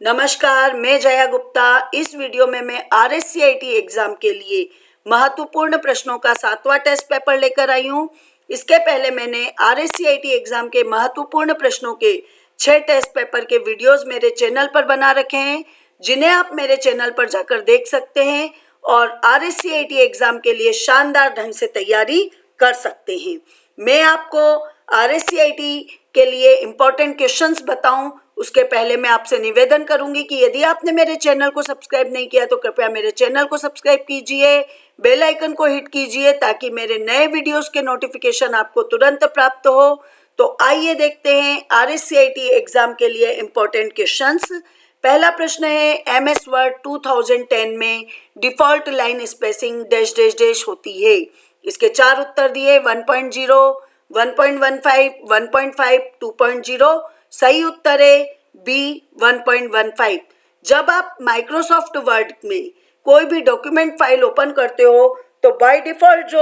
नमस्कार, मैं जया गुप्ता। इस वीडियो में मैं RSCIT एग्जाम के लिए महत्वपूर्ण प्रश्नों का 7वां टेस्ट पेपर लेकर आई हूँ। इसके पहले मैंने RSCIT एग्जाम के महत्वपूर्ण प्रश्नों के 6 टेस्ट पेपर के वीडियोस मेरे चैनल पर बना रखे हैं, जिन्हें आप मेरे चैनल पर जाकर देख सकते हैं और RSCIT एग्जाम के लिए शानदार ढंग से तैयारी कर सकते हैं। मैं आपको RSCIT के लिए इम्पोर्टेंट क्वेश्चंस बताऊं उसके पहले मैं आपसे निवेदन करूंगी कि यदि आपने मेरे चैनल को सब्सक्राइब नहीं किया तो कृपया मेरे चैनल को सब्सक्राइब कीजिए, बेल आइकन को हिट कीजिए ताकि मेरे नए वीडियोस के नोटिफिकेशन आपको तुरंत प्राप्त हो। तो आइए देखते हैं RSCIT एग्जाम के लिए इम्पोर्टेंट क्वेश्चंस। पहला प्रश्न है, MS वर्ड 2010 में default line spacing dash dash dash होती है। इसके 4 उत्तर दिए, 1.0, 1.15, 1.5, 2.0। सही उत्तर है बी 1.15। जब आप माइक्रोसॉफ्ट वर्ड में कोई भी डॉक्यूमेंट फाइल ओपन करते हो तो बाय डिफॉल्ट जो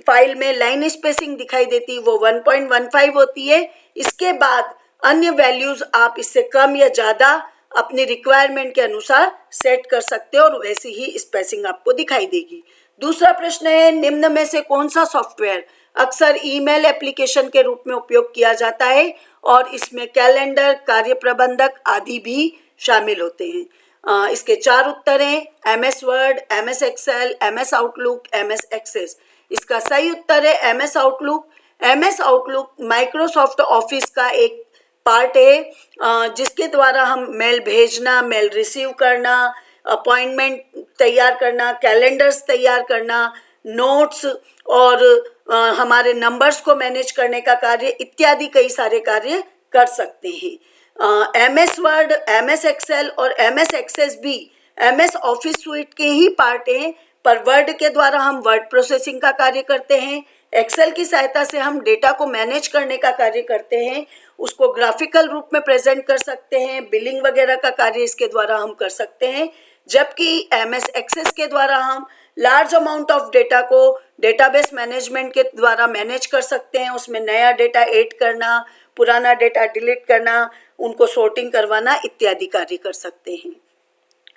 फाइल में लाइन स्पेसिंग दिखाई देती है वो 1.15 होती है। इसके बाद अन्य वैल्यूज आप इससे कम या ज़्यादा अपनी रिक्वायरमेंट के अनुसार सेट कर सकते हो और वैसी ही स्पेसिंग आपको दिखाई देगी। दूसरा प्रश्न है, निम्न में से कौन सा सॉफ्टवेयर अक्सर ईमेल एप्लीकेशन के रूप में उपयोग किया जाता है और इसमें कैलेंडर, कार्य प्रबंधक आदि भी शामिल होते हैं। इसके 4 उत्तर हैं, MS Word, MS Excel, MS Outlook, MS Access. इसका सही उत्तर है MS Outlook. MS Outlook Microsoft Office का एक पार्ट है जिसके द्वारा हम मेल भेजना, मेल रिसीव करना, अपॉइंटमेंट तैयार करना, कैलेंडर्स तैयार करना, नोट्स और हमारे नंबर्स को मैनेज करने का कार्य इत्यादि कई सारे कार्य कर सकते हैं। MS वर्ड, MS एक्सेल और MS एक्सेस भी MS ऑफिस स्यूट के ही पार्ट हैं, पर वर्ड के द्वारा हम वर्ड प्रोसेसिंग का कार्य करते हैं। एक्सेल की सहायता से हम डेटा को मैनेज करने का कार्य करते हैं, उसको ग्राफिकल रूप में प्रेजेंट कर सकते हैं, बिलिंग वगैरह का कार्य इसके द्वारा हम कर सकते हैं। जबकि MS एक्सेस के द्वारा हम लार्ज अमाउंट ऑफ डेटा को डेटाबेस मैनेजमेंट के द्वारा मैनेज कर सकते हैं, उसमें नया डेटा ऐड करना, पुराना डेटा डिलीट करना, उनको सॉर्टिंग करवाना इत्यादि कार्य कर सकते हैं।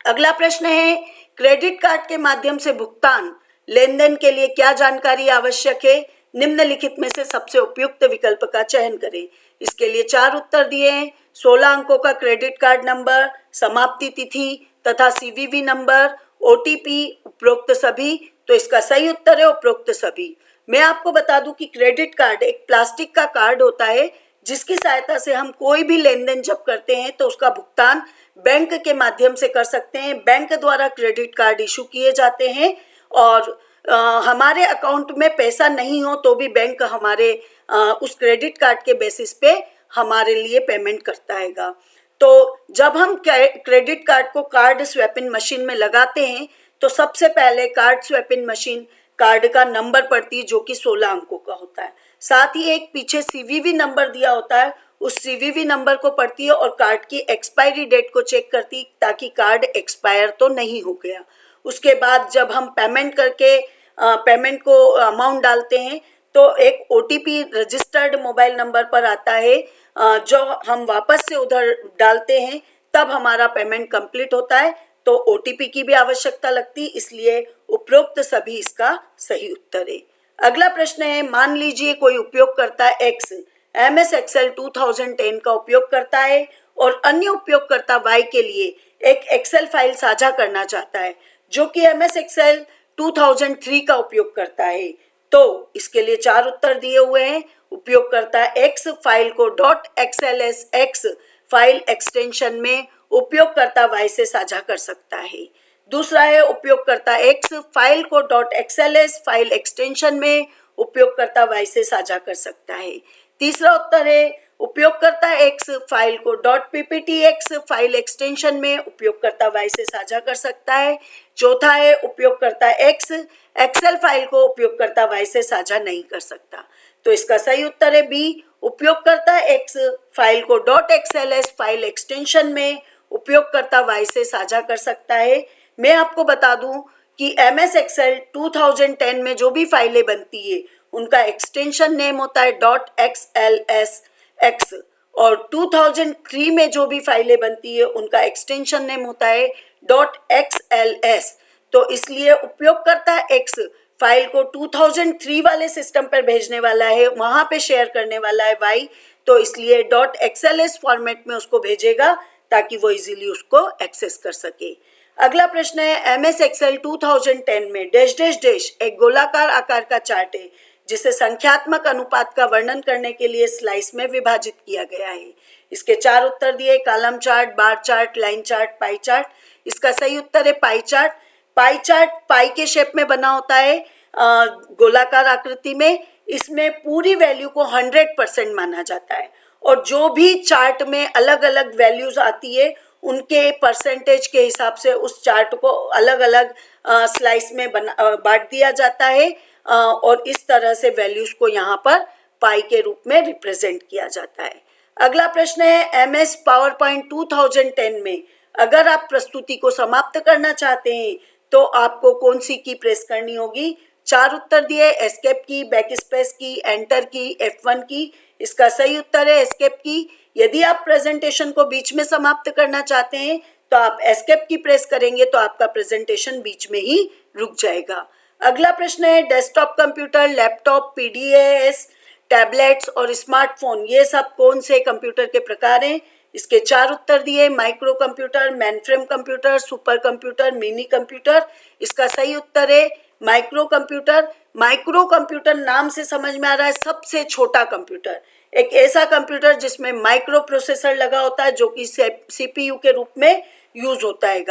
अगला प्रश्न है, क्रेडिट कार्ड के माध्यम से भुगतान लेन देन के लिए क्या जानकारी आवश्यक है? निम्नलिखित में से सबसे उपयुक्त विकल्प का चयन करें। इसके लिए 4 उत्तर दिए हैं, 16 अंकों का क्रेडिट कार्ड नंबर, समाप्ति तिथि तथा CVV नंबर, OTP, उपरोक्त सभी। तो इसका सही उत्तर है उपरोक्त सभी। मैं आपको बता दूं कि क्रेडिट कार्ड एक प्लास्टिक का कार्ड होता है जिसकी सहायता से हम कोई भी लेन देन जब करते हैं तो उसका भुगतान बैंक के माध्यम से कर सकते हैं। बैंक द्वारा क्रेडिट कार्ड इशू किए जाते हैं और हमारे अकाउंट में पैसा नहीं हो तो भी बैंक हमारे उस क्रेडिट कार्ड के बेसिस पे हमारे लिए पेमेंट करता है। तो जब हम क्रेडिट कार्ड को कार्ड स्वैपिंग मशीन में लगाते हैं तो सबसे पहले कार्ड स्वैपिंग मशीन कार्ड का नंबर पढ़ती है जो कि 16 अंकों का होता है। साथ ही एक पीछे CVV नंबर दिया होता है, उस CVV नंबर को पढ़ती है और कार्ड की एक्सपायरी डेट को चेक करती ताकि कार्ड एक्सपायर तो नहीं हो गया। उसके बाद जब हम पेमेंट करके पेमेंट को अमाउंट डालते हैं तो एक OTP रजिस्टर्ड मोबाइल नंबर पर आता है जो हम वापस से उधर डालते हैं, तब हमारा पेमेंट कंप्लीट होता है। तो OTP की भी आवश्यकता लगती, इसलिए उपरोक्त सभी इसका सही उत्तर है। अगला प्रश्न है, मान लीजिए कोई उपयोगकर्ता X MS एक्सेल 2010 का उपयोग करता है और अन्य उपयोगकर्ता Y के लिए एक एक्सेल फाइल साझा करना चाहता है जो कि MS एक्सेल 2003 का उपयोग करता है। तो इसके लिए 4 उत्तर दिए हुए हैं। उपयोगकर्ता X फाइल को .xlsx फाइल एक्सटेंशन में उपयोगकर्ता Y से साझा कर सकता है। दूसरा है, उपयोगकर्ता X फाइल को .xls फाइल एक्सटेंशन में उपयोगकर्ता Y से साझा कर सकता है। तीसरा उत्तर है, उपयोगकर्ता X फाइल को .pptx फाइल एक्सटेंशन में उपयोगकर्ता Y से साझा कर सकता है। चौथा है, उपयोगकर्ता X एक्सेल फाइल को उपयोगकर्ता Y से साझा नहीं कर सकता। तो इसका सही उत्तर है बी, उपयोगकर्ता X फाइल को .xls फाइल एक्सटेंशन में उपयोगकर्ता Y से साझा कर सकता है। मैं आपको बता दूं कि MS एक्सेल 2010 में जो भी फाइलें बनती है उनका एक्सटेंशन नेम होता है .xlsx और 2003 में जो भी फाइलें बनती है उनका एक्सटेंशन नेम होता है .xls। तो इसलिए उपयोगकर्ता X फाइल को 2003 वाले सिस्टम पर भेजने वाला है, वहां पे शेयर करने वाला है Y, तो इसलिए .xls फॉर्मेट में उसको भेजेगा ताकि वो इजीली उसको एक्सेस कर सके। अगला प्रश्न है MS Excel 2010 में डैश डैश डैश एक गोलाकार आकार का चार्ट है जिसे संख्यात्मक अनुपात का वर्णन करने के लिए स्लाइस में विभाजित किया गया है। इसके 4 उत्तर दिए, column chart, bar chart, line chart, pie chart. इसका सही उत्तर है पाई चार्ट। पाई चार्ट पाई के शेप में बना होता है, गोलाकार आकृति में। इसमें पूरी वैल्यू को 100% माना जाता है और जो भी चार्ट में अलग अलग वैल्यूज आती है उनके परसेंटेज के हिसाब से उस चार्ट को अलग अलग स्लाइस में बांट दिया जाता है और इस तरह से वैल्यूज को यहाँ पर पाई के रूप में रिप्रेजेंट किया जाता है। अगला प्रश्न है MS PowerPoint 2010 में अगर आप प्रस्तुति को समाप्त करना चाहते हैं तो आपको कौन सी की प्रेस करनी होगी? 4 उत्तर दिए, एस्केप की, बैक स्पेस की, एंटर की, F1 की। इसका सही उत्तर है एस्केप की। यदि आप प्रेजेंटेशन को बीच में समाप्त करना चाहते हैं तो आप एस्केप की प्रेस करेंगे तो आपका प्रेजेंटेशन बीच में ही रुक जाएगा। अगला प्रश्न है desktop computer, laptop, PDAS, tablets और स्मार्टफोन ये सब कौन से कंप्यूटर के प्रकार हैं? इसके 4 उत्तर दिए, micro computer, mainframe computer, super computer, mini computer. इसका सही उत्तर है माइक्रो कंप्यूटर। माइक्रो कंप्यूटर नाम से समझ में आ रहा है सबसे छोटा कंप्यूटर, एक ऐसा कंप्यूटर जिसमें माइक्रो प्रोसेसर लगा होता है जो कि CPU के रूप में यूज होता है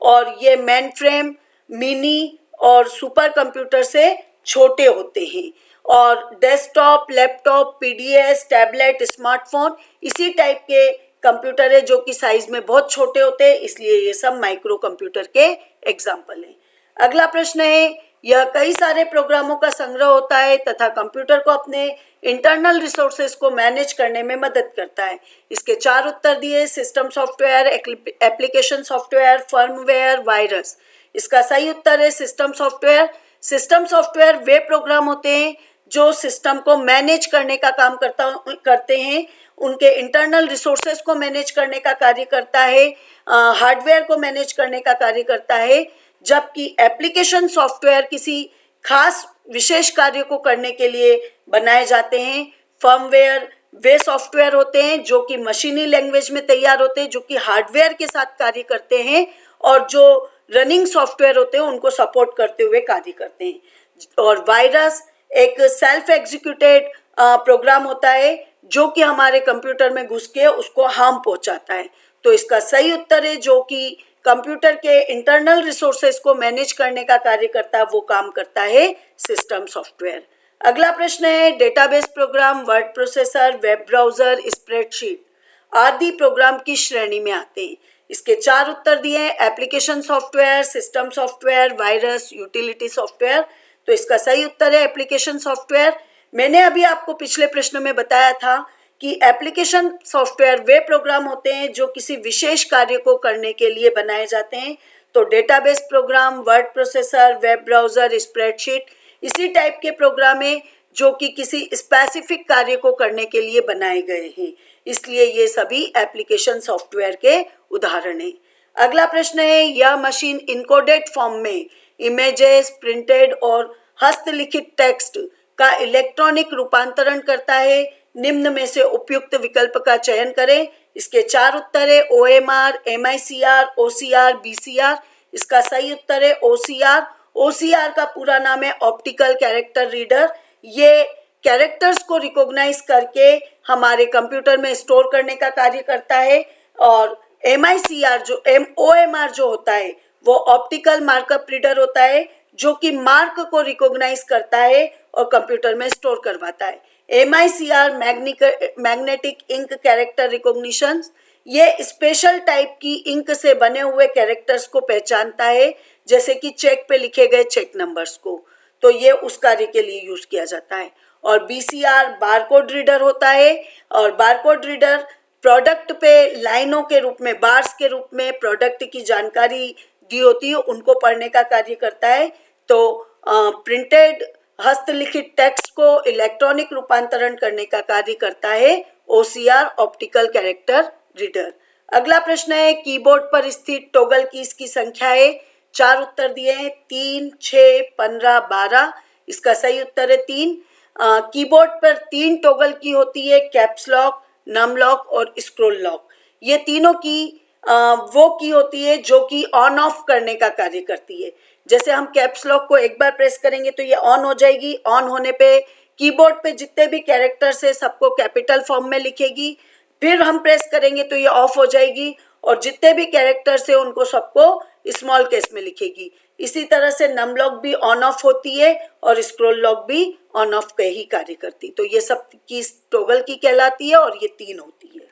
और ये मेनफ्रेम, मिनी और सुपर कंप्यूटर से छोटे होते हैं। और desktop, laptop, PDAS, tablet, smartphone इसी टाइप के कंप्यूटर है जो कि साइज में बहुत छोटे होते हैं, इसलिए ये सब माइक्रो कंप्यूटर के एग्जाम्पल हैं। अगला प्रश्न है यह कई सारे प्रोग्रामों का संग्रह होता है तथा कंप्यूटर को अपने इंटरनल रिसोर्सेज को मैनेज करने में मदद करता है। इसके 4 उत्तर दिए, system software, application software, firmware, virus. इसका सही उत्तर है सिस्टम सॉफ्टवेयर। सिस्टम सॉफ्टवेयर वे प्रोग्राम होते हैं जो सिस्टम को मैनेज करने का काम करते हैं, उनके इंटरनल रिसोर्सेज को मैनेज करने का कार्य करता है, हार्डवेयर को मैनेज करने का कार्य करता है, जबकि एप्लीकेशन सॉफ्टवेयर किसी खास विशेष कार्य को करने के लिए बनाए जाते हैं। फर्मवेयर वे सॉफ्टवेयर होते हैं जो कि मशीनी लैंग्वेज में तैयार होते हैं, जो कि हार्डवेयर के साथ कार्य करते हैं और जो रनिंग सॉफ्टवेयर होते हैं उनको सपोर्ट करते हुए कार्य करते हैं। और वायरस एक सेल्फ एग्जीक्यूटेड प्रोग्राम होता है जो कि हमारे कंप्यूटर में घुस के उसको हार्म पहुंचाता है। तो इसका सही उत्तर है जो कि कंप्यूटर के इंटरनल रिसोर्सेज को मैनेज करने का कार्य करता है, वो काम करता है सिस्टम सॉफ्टवेयर। अगला प्रश्न है database program, word processor, web browser, spreadsheet आदि प्रोग्राम की श्रेणी में आते हैं। इसके 4 उत्तर दिए, application software, system software, virus, utility software. तो इसका सही उत्तर है एप्लीकेशन सॉफ्टवेयर। मैंने अभी आपको पिछले प्रश्न में बताया था कि एप्लीकेशन सॉफ्टवेयर वे प्रोग्राम होते हैं जो किसी विशेष कार्य को करने के लिए बनाए जाते हैं। तो database program, word processor, web browser, spreadsheet इसी टाइप के प्रोग्राम है जो कि किसी स्पेसिफिक कार्य को करने के लिए बनाए गए हैं, इसलिए ये सभी एप्लीकेशन सॉफ्टवेयर के उदाहरण हैं। अगला प्रश्न है यह मशीन इनकोडेड फॉर्म में इमेजेस, प्रिंटेड और हस्तलिखित टेक्स्ट का इलेक्ट्रॉनिक रूपांतरण करता है, निम्न में से उपयुक्त विकल्प का चयन करें। इसके 4 उत्तर है OMR, MICR, OCR, BCR। इसका सही उत्तर है OCR। OCR का पूरा नाम है ऑप्टिकल कैरेक्टर रीडर। ये कैरेक्टर्स को रिकॉग्नाइज करके हमारे कंप्यूटर में स्टोर करने का कार्य करता है और OMR जो होता है वो ऑप्टिकल मार्कअप रीडर होता है जो कि मार्क को रिकॉग्नाइज करता है और कंप्यूटर में स्टोर करवाता है। MICR magnetic ink character recognition, ये स्पेशल टाइप की इंक से बने हुए कैरेक्टर्स को पहचानता है, जैसे कि चेक पे लिखे गए चेक नंबर्स को, तो ये उस कार्य के लिए यूज किया जाता है। और BCR बारकोड रीडर होता है और बारकोड रीडर प्रोडक्ट पे लाइनों के रूप में, बार्स के रूप में प्रोडक्ट की जानकारी दी होती है उनको पढ़ने का कार्य करता है। तो प्रिंटेड हस्तलिखित टेक्स्ट को इलेक्ट्रॉनिक रूपांतरण करने का कार्य करता है OCR, ऑप्टिकल कैरेक्टर रीडर। अगला प्रश्न है, कीबोर्ड पर स्थित टॉगल कीज की संख्या है। 4 उत्तर दिए हैं, 3, 6, 15, 12। इसका सही उत्तर है 3। कीबोर्ड पर 3 टॉगल की होती है, कैप्स लॉक, नम लॉक और स्क्रॉल लॉक। ये तीनों की वो की होती है जो कि ऑन ऑफ करने का कार्य करती है। जैसे हम कैप्स लॉक को एक बार प्रेस करेंगे तो ये ऑन हो जाएगी। ऑन होने पे कीबोर्ड पे जितने भी कैरेक्टर्स है सबको कैपिटल फॉर्म में लिखेगी। फिर हम प्रेस करेंगे तो ये ऑफ हो जाएगी और जितने भी कैरेक्टर्स है उनको सबको स्मॉल केस में लिखेगी। इसी तरह से नम लॉक भी ऑन ऑफ होती है और स्क्रॉल लॉक भी ऑन ऑफ का ही कार्य करती। तो ये सब की टॉगल की कहलाती है और ये 3 होती है।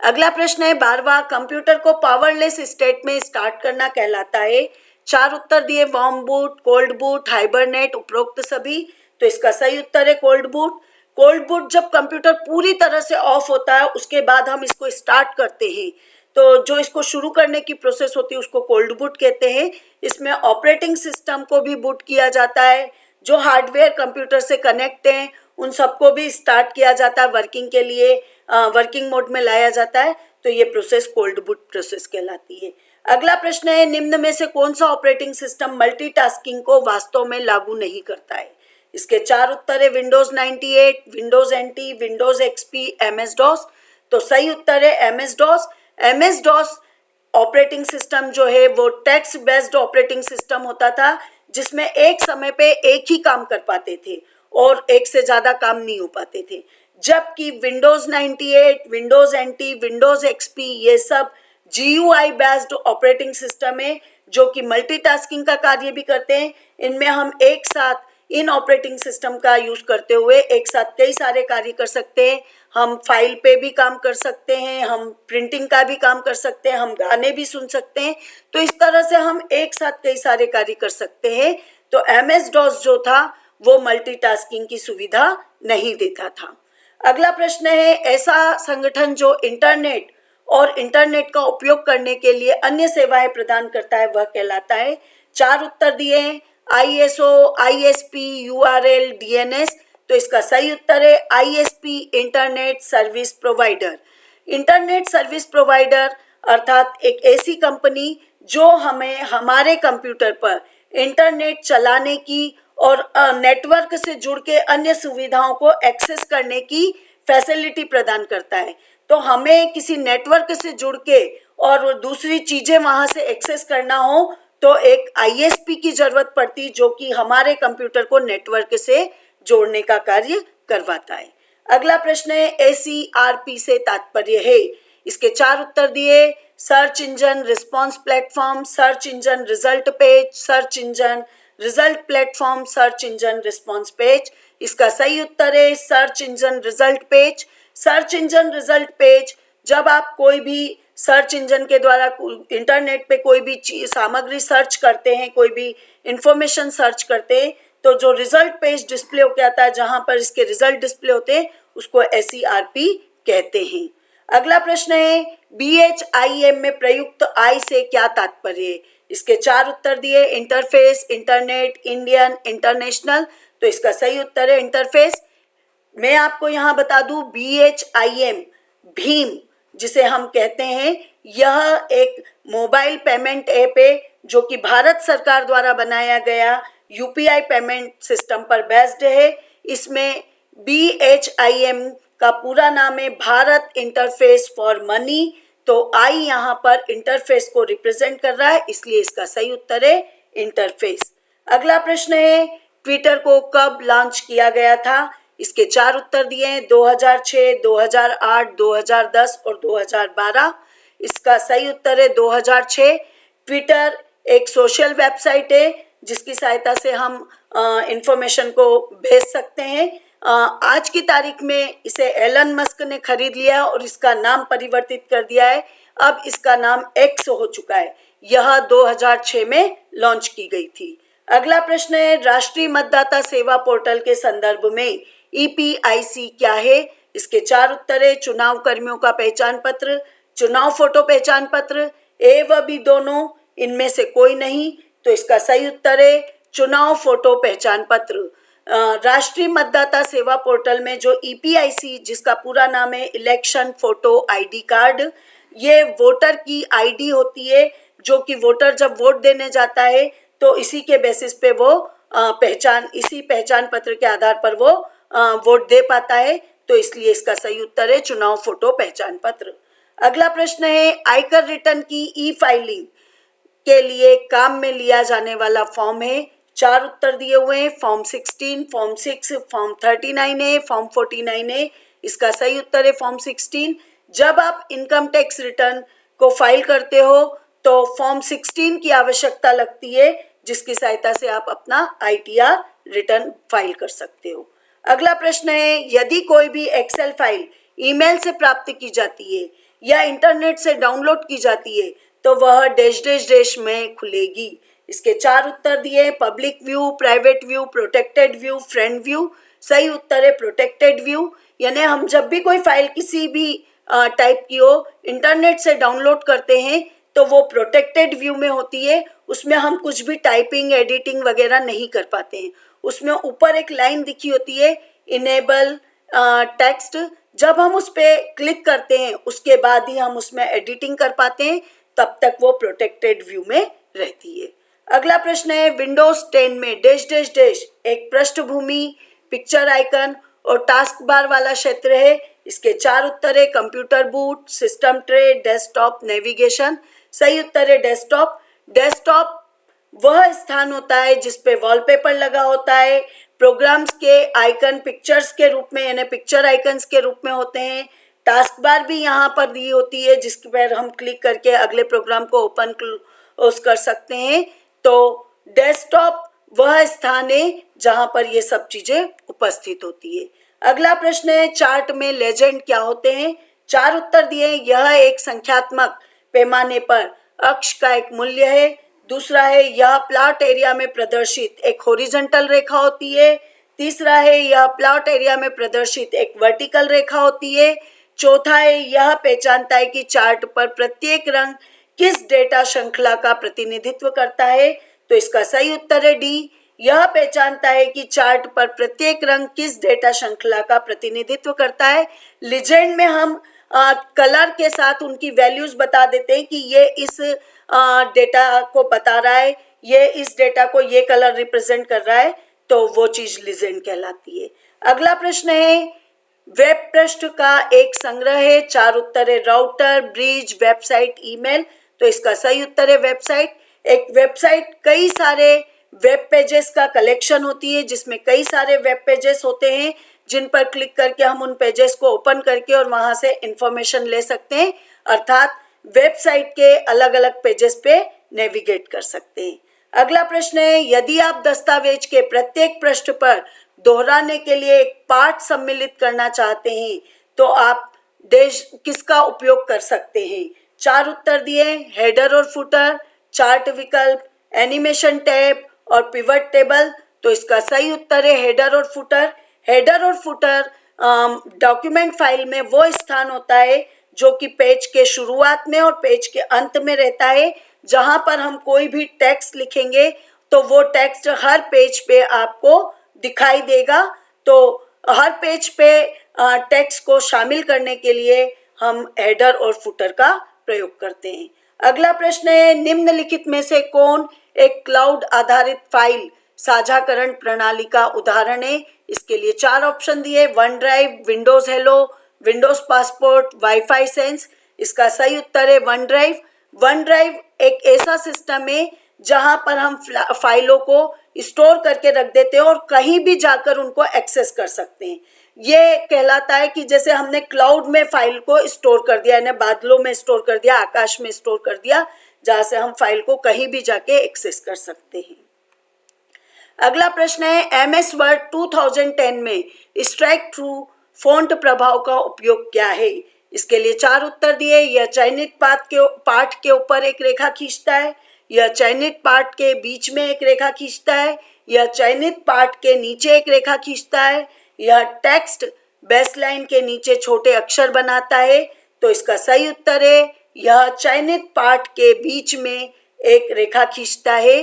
अगला प्रश्न है, 12वां, कंप्यूटर को पावरलेस स्टेट में स्टार्ट करना कहलाता है। 4 उत्तर दिए, warm boot, cold boot, hibernate, उपरोक्त सभी। तो इसका सही उत्तर है कोल्ड बूट। कोल्ड बूट जब कंप्यूटर पूरी तरह से ऑफ होता है उसके बाद हम इसको स्टार्ट करते हैं, तो जो इसको शुरू करने की प्रोसेस होती है उसको कोल्ड बूट कहते हैं। इसमें ऑपरेटिंग सिस्टम को भी बूट किया जाता है, जो हार्डवेयर कंप्यूटर से कनेक्ट हैं उन सबको भी स्टार्ट किया जाता है, वर्किंग के लिए वर्किंग मोड में लाया जाता है। तो ये प्रोसेस कोल्ड बूट प्रोसेस कहलाती है। अगला प्रश्न है, निम्न में से कौन सा ऑपरेटिंग सिस्टम मल्टीटास्किंग को वास्तव में लागू नहीं करता है। इसके 4 उत्तर है, Windows 98, Windows NT, Windows XP, MS DOS। तो सही उत्तर है MS DOS। MS DOS operating system जो है वो टेक्स्ट बेस्ड ऑपरेटिंग सिस्टम होता था, जिसमें एक समय पे एक ही काम कर पाते थे और एक से ज्यादा काम नहीं हो पाते थे। जबकि Windows 98, Windows NT, Windows XP ये सब GUI बेस्ड ऑपरेटिंग सिस्टम है जो कि मल्टीटास्किंग का कार्य भी करते हैं। इनमें हम एक साथ इन ऑपरेटिंग सिस्टम का यूज करते हुए एक साथ कई सारे कार्य कर सकते हैं। हम फाइल पे भी काम कर सकते हैं, हम प्रिंटिंग का भी काम कर सकते हैं, हम गाने भी सुन सकते हैं। तो इस तरह से हम एक साथ कई सारे कार्य कर सकते हैं। तो MS DOS जो था वो मल्टीटास्किंग की सुविधा नहीं देता था। अगला प्रश्न है, ऐसा संगठन जो इंटरनेट और इंटरनेट का उपयोग करने के लिए अन्य सेवाएं प्रदान करता है वह कहलाता है। 4 उत्तर दिए हैं, ISO, ISP, URL, DNS। तो इसका सही उत्तर है ISP, internet service provider. Internet service provider अर्थात एक ऐसी कंपनी जो हमें हमारे कंप्यूटर पर इंटरनेट चलाने की और नेटवर्क से जुड़ के अन्य सुविधाओं को एक्सेस करने की फैसिलिटी प्रदान करता है। तो हमें किसी नेटवर्क से जुड़ के और दूसरी चीजें वहां से एक्सेस करना हो तो एक ISP की जरूरत पड़ती, जो कि हमारे कंप्यूटर को नेटवर्क से जोड़ने का कार्य करवाता है। अगला प्रश्न है, SERP से तात्पर्य है। इसके 4 उत्तर दिए, search engine response platform, search engine result page, search engine result platform, search engine response page. इसका सही उत्तर है search engine result page. Search engine result page, जब आप कोई भी सर्च इंजन के द्वारा इंटरनेट पे कोई भी सामग्री सर्च करते हैं, कोई भी इंफॉर्मेशन सर्च करते हैं, तो जो रिजल्ट पेज डिस्प्ले होकर आता है जहां पर इसके रिजल्ट डिस्प्ले होते हैं उसको SERP कहते हैं। अगला प्रश्न है, BHIM में प्रयुक्त I से क्या तात्पर्य है। इसके 4 उत्तर दिए, इंटरफेस, इंटरनेट, इंडियन, इंटरनेशनल। तो इसका सही उत्तर है इंटरफेस। मैं आपको यहाँ बता दूं, BHIM भीम जिसे हम कहते हैं, यह एक मोबाइल पेमेंट ऐप है जो कि भारत सरकार द्वारा बनाया गया UPI पेमेंट सिस्टम पर बेस्ड है। इसमें BHIM का पूरा नाम है भारत इंटरफेस फॉर मनी। तो I यहाँ पर इंटरफेस को रिप्रेजेंट कर रहा है, इसलिए इसका सही उत्तर है इंटरफेस। अगला प्रश्न है, ट्विटर को कब लॉन्च किया गया था। इसके 4 उत्तर दिए हैं, 2006, 2008, 2010 और 2012। इसका सही उत्तर है 2006। ट्विटर एक सोशल वेबसाइट है जिसकी सहायता से हम इंफॉर्मेशन को भेज सकते हैं। आज की तारीख में इसे एलन मस्क ने खरीद लिया और इसका नाम परिवर्तित कर दिया है। अब इसका नाम X हो चुका है। यह 2006 में लॉन्च की गई थी। अगला प्रश्न है, राष्ट्रीय मतदाता सेवा पोर्टल के संदर्भ में EPIC क्या है। इसके 4 उत्तर है, चुनाव कर्मियों का पहचान पत्र, चुनाव फोटो पहचान पत्र, A व B दोनों, इनमें से कोई नहीं। तो इसका सही उत्तर है चुनाव फोटो पहचान पत्र। राष्ट्रीय मतदाता सेवा पोर्टल में जो EPIC, जिसका पूरा नाम है इलेक्शन फोटो ID कार्ड, ये वोटर की ID होती है, जो कि वोटर जब वोट देने जाता है तो इसी के बेसिस पे वो इसी पहचान पत्र के आधार पर वो वोट दे पाता है। तो इसलिए इसका सही उत्तर है चुनाव फोटो पहचान पत्र। अगला प्रश्न है, आयकर रिटर्न की E-फाइलिंग के लिए काम में लिया जाने वाला फॉर्म है। 4 उत्तर दिए हुए हैं, फॉर्म 16, फॉर्म 6, फॉर्म 39 है, फॉर्म 49 है। इसका सही उत्तर है फॉर्म 16। जब आप इनकम टैक्स रिटर्न को फाइल करते हो तो फॉर्म 16 की आवश्यकता लगती है, जिसकी सहायता से आप अपना ITR रिटर्न फाइल कर सकते हो। अगला प्रश्न है, यदि कोई भी एक्सेल फाइल ईमेल से प्राप्त की जाती है या इंटरनेट से डाउनलोड की जाती है तो वह डैश डैश डैश में खुलेगी। इसके 4 उत्तर दिए, public view, private view, protected view, friend view. सही उत्तर है प्रोटेक्टेड व्यू। यानी हम जब भी कोई फाइल किसी भी टाइप की हो इंटरनेट से डाउनलोड करते हैं तो वो प्रोटेक्टेड व्यू में होती है। उसमें हम कुछ भी टाइपिंग, एडिटिंग वगैरह नहीं कर पाते हैं। उसमें ऊपर एक लाइन दिखी होती है, इनेबल टेक्स्ट। जब हम उस पर क्लिक करते हैं उसके बाद ही हम उसमें एडिटिंग कर पाते हैं, तब तक वो प्रोटेक्टेड व्यू में रहती है। अगला प्रश्न है, विंडोज 10 में डैश डैश डैश एक पृष्ठभूमि, पिक्चर आइकन और टास्क बार वाला क्षेत्र है। इसके 4 उत्तर है, computer boot, system tray, desktop, navigation. सही उत्तर है डेस्कटॉप। डेस्कटॉप वह स्थान होता है जिसपे वॉलपेपर लगा होता है। प्रोग्राम्स के आइकन पिक्चर्स के रूप में, यानी पिक्चर आइकन्स के रूप में होते हैं। टास्क बार भी यहाँ पर दी होती है, जिस पर हम क्लिक करके अगले प्रोग्राम को ओपन क्लोज कर सकते हैं। तो डेस्कटॉप वह स्थान है जहाँ पर ये सब चीजें उपस्थित होती है। अगला प्रश्न है, चार्ट में लेजेंड क्या होते हैं? 4 उत्तर दिए, यह एक संख्यात्मक पैमाने पर अक्ष का एक मूल्य है। दूसरा है, यह प्लॉट एरिया में प्रदर्शित एक हॉरिजॉन्टल रेखा होती है। तीसरा है, यह प्लॉट एरिया में प्रदर्शित एक वर्टिकल रेखा होती है। चौथा है, यह पहचानता है कि चार्ट पर प्रत्येक रंग किस डेटा श्रृंखला का प्रतिनिधित्व करता है। तो इसका सही उत्तर है डी, यह पहचानता है कि चार्ट पर प्रत्येक रंग किस डेटा श्रृंखला का प्रतिनिधित्व करता है। लीजेंड में हम कलर के साथ उनकी वैल्यूज बता देते हैं कि ये इस डेटा को बता रहा है, ये इस डेटा को ये कलर रिप्रेजेंट कर रहा है, तो वो चीज लीजेंड कहलाती है। अगला प्रश्न है, वेब पृष्ठ का एक संग्रह है। 4 उत्तर है, राउटर, ब्रिज, वेबसाइट, ईमेल। तो इसका सही उत्तर है वेबसाइट। एक वेबसाइट कई सारे वेब पेजेस का कलेक्शन होती है, जिसमें कई सारे वेब पेजेस होते हैं जिन पर क्लिक करके हम उन पेजेस को ओपन करके और वहां से इंफॉर्मेशन ले सकते हैं, अर्थात वेबसाइट के अलग अलग पेजेस पे नेविगेट कर सकते हैं। अगला प्रश्न है, यदि आप दस्तावेज के प्रत्येक पृष्ठ पर दोहराने के लिए एक पाठ सम्मिलित करना चाहते हैं तो आप किसका उपयोग कर सकते हैं? 4 उत्तर दिए, हेडर और फुटर, चार्ट विकल्प, एनिमेशन टैब और पिवट टेबल। तो इसका सही उत्तर है हेडर और फुटर। हेडर और फुटर डॉक्यूमेंट फाइल में वो स्थान होता है जो कि पेज के शुरुआत में और पेज के अंत में रहता है। जहां पर हम कोई भी टेक्स्ट लिखेंगे तो वो टेक्स्ट हर पेज पे आपको दिखाई देगा। तो हर पेज पे टेक्स्ट को शामिल करने के लिए हम हेडर और फुटर का प्रयोग करते हैं। अगला प्रश्न है, निम्नलिखित में से कौन एक क्लाउड आधारित फाइल साझाकरण प्रणाली का उदाहरण है? इसके लिए 4 ऑप्शन दिए, one drive, Windows hello, Windows passport, wifi sense. इसका सही उत्तर है वन ड्राइव। वन ड्राइव एक ऐसा सिस्टम है जहां पर हम फाइलों को स्टोर करके रख देते हैं और कहीं भी जाकर उनको एक्सेस कर सकते हैं। ये कहलाता है कि जैसे हमने क्लाउड में फाइल को स्टोर कर दिया, यानी बादलों में स्टोर कर दिया, आकाश में स्टोर कर दिया, जहां से हम फाइल को कहीं भी जाके एक्सेस कर सकते हैं। अगला प्रश्न है, MS वर्ड 2010 में स्ट्राइक थ्रू फॉन्ट प्रभाव का उपयोग क्या है? इसके लिए 4 उत्तर दिए, यह चयनित पाठ के ऊपर एक रेखा खींचता है, यह चयनित पाठ के बीच में एक रेखा खींचता है, यह चयनित पाठ के नीचे एक रेखा खींचता है, यह टेक्स्ट बेसलाइन के नीचे छोटे अक्षर बनाता है। तो इसका सही उत्तर है यह चयनित पाठ के बीच में एक रेखा खींचता है।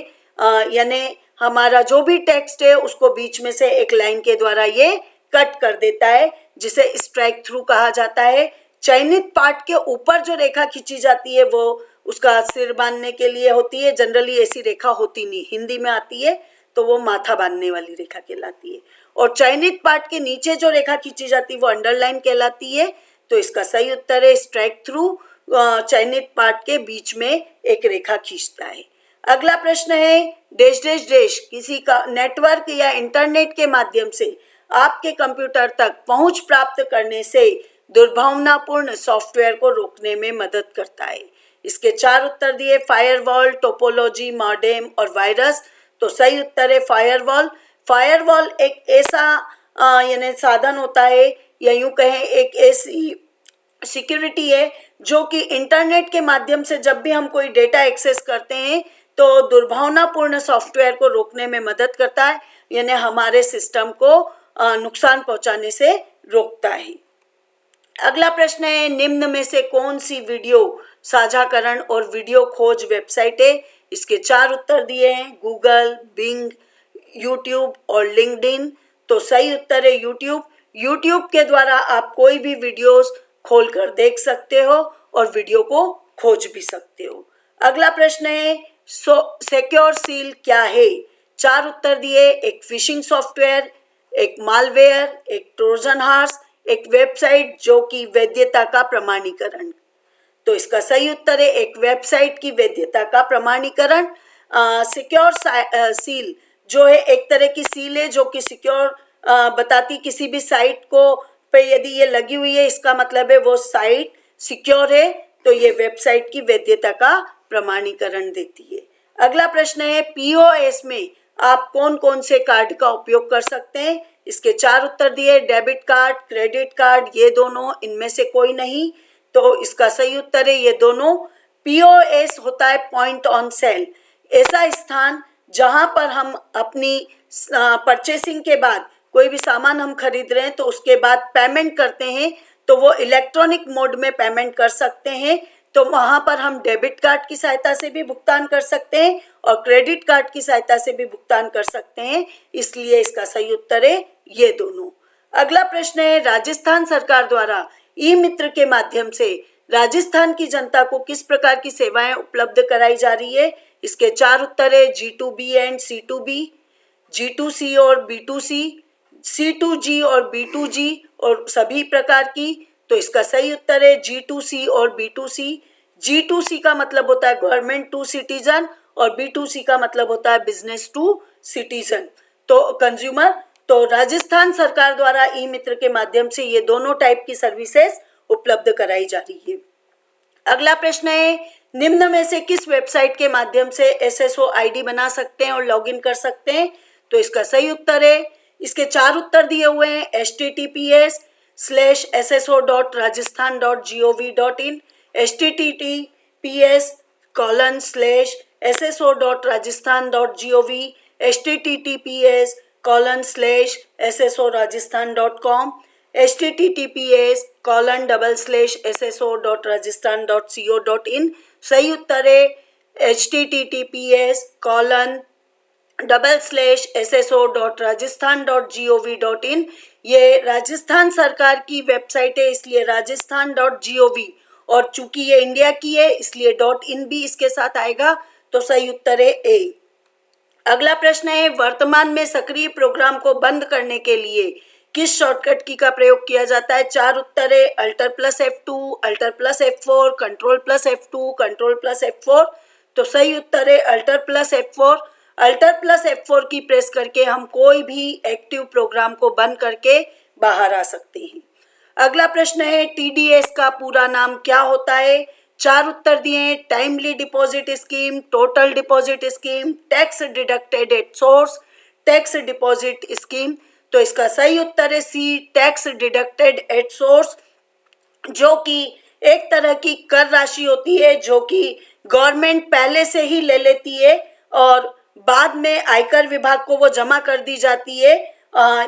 यानी हमारा जो भी टेक्स्ट है उसको बीच में से एक लाइन के द्वारा ये कट कर देता है, जिसे स्ट्राइक थ्रू कहा जाता है। चयनित पार्ट के ऊपर जो रेखा खींची जाती है वो उसका सिर बांधने के लिए होती है। जनरली ऐसी रेखा होती नहीं, हिंदी में आती है तो वो माथा बांधने वाली रेखा कहलाती है। और चयनित पार्ट के नीचे जो रेखा खींची जाती है वो अंडरलाइन कहलाती है। तो इसका सही उत्तर है स्ट्राइक थ्रू चयनित पार्ट के बीच में एक रेखा खींचता है। अगला प्रश्न है डैश डैश डैश किसी का नेटवर्क या इंटरनेट के माध्यम से आपके कंप्यूटर तक पहुंच प्राप्त करने से दुर्भावनापूर्ण सॉफ्टवेयर को रोकने में मदद करता है। इसके 4 उत्तर दिए, फायरवॉल, टोपोलॉजी, मॉडेम और वायरस। तो सही उत्तर है फायरवॉल। फायरवॉल एक ऐसा यानी साधन होता है या यूं कहें एक ऐसी सिक्योरिटी है जो कि इंटरनेट के माध्यम से जब भी हम कोई डेटा एक्सेस करते हैं तो दुर्भावनापूर्ण सॉफ्टवेयर को रोकने में मदद करता है, यानी हमारे सिस्टम को नुकसान पहुंचाने से रोकता है। अगला प्रश्न है निम्न में से कौन सी वीडियो साझाकरण और वीडियो खोज वेबसाइट है? इसके 4 उत्तर दिए हैं, गूगल, बिंग, यूट्यूब और लिंक्डइन। तो सही उत्तर है यूट्यूब। यूट्यूब के द्वारा आप कोई भी वीडियोस खोलकर देख सकते हो और वीडियो को खोज भी सकते हो। अगला प्रश्न है सिक्योर सील क्या है? 4 उत्तर दिए, एक फिशिंग सॉफ्टवेयर, एक मालवेयर, एक ट्रोजन हॉर्स, एक वेबसाइट जो कि वैधता का प्रमाणीकरण। तो इसका सही उत्तर है एक वेबसाइट की वैधता का प्रमाणीकरण। सिक्योर सील जो है एक तरह की सील है जो कि सिक्योर बताती किसी भी साइट को पे यदि ये लगी हुई है इसका मतलब है वो साइट सिक्योर है, तो ये वेबसाइट की वैधता का प्रमाणीकरण देती है। अगला प्रश्न है पीओएस में आप कौन कौन से कार्ड का उपयोग कर सकते हैं? इसके 4 उत्तर दिए, डेबिट कार्ड, क्रेडिट कार्ड, ये दोनों, इनमें से कोई नहीं। तो इसका सही उत्तर है ये दोनों। पीओएस होता है पॉइंट ऑन सेल, ऐसा स्थान जहां पर हम अपनी परचेसिंग के बाद कोई भी सामान हम खरीद रहे हैं तो उसके बाद पेमेंट करते हैं तो वो इलेक्ट्रॉनिक मोड में पेमेंट कर सकते हैं। तो वहां पर हम डेबिट कार्ड की सहायता से भी भुगतान कर सकते हैं और क्रेडिट कार्ड की सहायता से भी भुगतान कर सकते हैं, इसलिए इसका सही उत्तर है ये दोनों। अगला प्रश्न है राजस्थान सरकार द्वारा ई मित्र के माध्यम से राजस्थान की जनता को किस प्रकार की सेवाएं उपलब्ध कराई जा रही है? इसके 4 उत्तर है G2B एंड C2B, G2C और B2C, C2G और B2G और सभी प्रकार की। तो इसका सही उत्तर है G2C और B2C। G2C का मतलब होता है गवर्नमेंट टू सिटीजन और B2C का मतलब होता है बिजनेस टू सिटीजन, तो कंज्यूमर। तो राजस्थान सरकार द्वारा ई मित्र के माध्यम से ये दोनों टाइप की सर्विसेज उपलब्ध कराई जा रही है। अगला प्रश्न है निम्न में से किस वेबसाइट के माध्यम से एसएसओ आईडी बना सकते हैं और लॉगिन कर सकते हैं? तो इसका सही उत्तर है, इसके 4 उत्तर दिए हुए हैं, https:/sso.rajasthan.gov.in, https://sso.rajasthan.gov, https://sso.rajasthan.com, https://sso.rajasthan.co.in। सही उत्तर है https://sso.rajasthan.gov.in। ये राजस्थान सरकार की वेबसाइट है इसलिए राजस्थान.gov, और चूंकि ये इंडिया की है इसलिए .in भी इसके साथ आएगा। तो सही उत्तर है ए। अगला प्रश्न है वर्तमान में सक्रिय प्रोग्राम को बंद करने के लिए किस शॉर्टकट की का प्रयोग किया जाता है? 4 उत्तर है Alt+F2, Alt+F4, Ctrl+F2, Ctrl+F4। तो सही उत्तर है Alt+F4। Alt+F4 की प्रेस करके हम कोई भी एक्टिव प्रोग्राम को बंद करके बाहर आ सकते हैं। अगला प्रश्न है TDS का पूरा नाम क्या होता है? 4 उत्तर दिए हैं, timely deposit scheme, total deposit scheme, tax deducted at source, tax deposit scheme. तो इसका सही उत्तर है सी, टैक्स डिडक्टेड एट सोर्स, जो कि एक तरह की कर राशि होती है जो कि गवर्नमेंट पहले से ही ले लेती है और बाद में आयकर विभाग को वो जमा कर दी जाती है।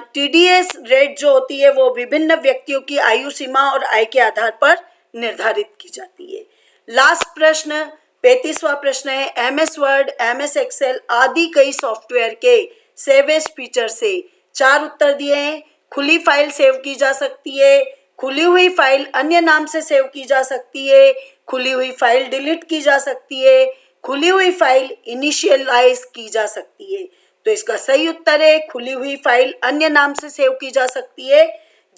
TDS रेट जो होती है वो विभिन्न व्यक्तियों की आयु सीमा और आय के आधार पर निर्धारित की जाती है। लास्ट प्रश्न 35वां प्रश्न है, MS वर्ड, MS एक्सेल आदि कई सॉफ्टवेयर के सेव एज फीचर से 4 उत्तर दिए हैं। खुली फाइल सेव की जा सकती है, खुली हुई फाइल अन्य नाम से सेव की जा सकती है, खुली हुई फाइल डिलीट की जा सकती है, खुली हुई फाइल इनिशियलाइज की जा सकती है। तो इसका सही उत्तर है खुली हुई फाइल अन्य नाम से सेव की जा सकती है।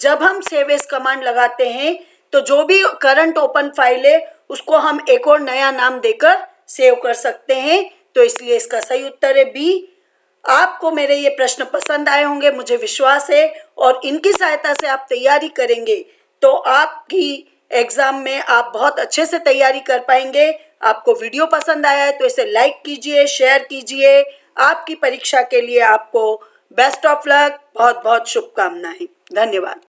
जब हम सेव एज कमांड लगाते हैं तो जो भी करंट ओपन फाइल है उसको हम एक और नया नाम देकर सेव कर सकते हैं। तो इसलिए इसका सही उत्तर है बी। आपको मेरे ये प्रश्न पसंद आए होंगे, मुझे विश्वास है, और इनकी सहायता से आप तैयारी करेंगे तो आपकी एग्जाम में आप बहुत अच्छे से तैयारी कर पाएंगे। आपको वीडियो पसंद आया है तो इसे लाइक कीजिए, शेयर कीजिए। आपकी परीक्षा के लिए आपको बेस्ट ऑफ लक, बहुत बहुत शुभकामनाएं। धन्यवाद।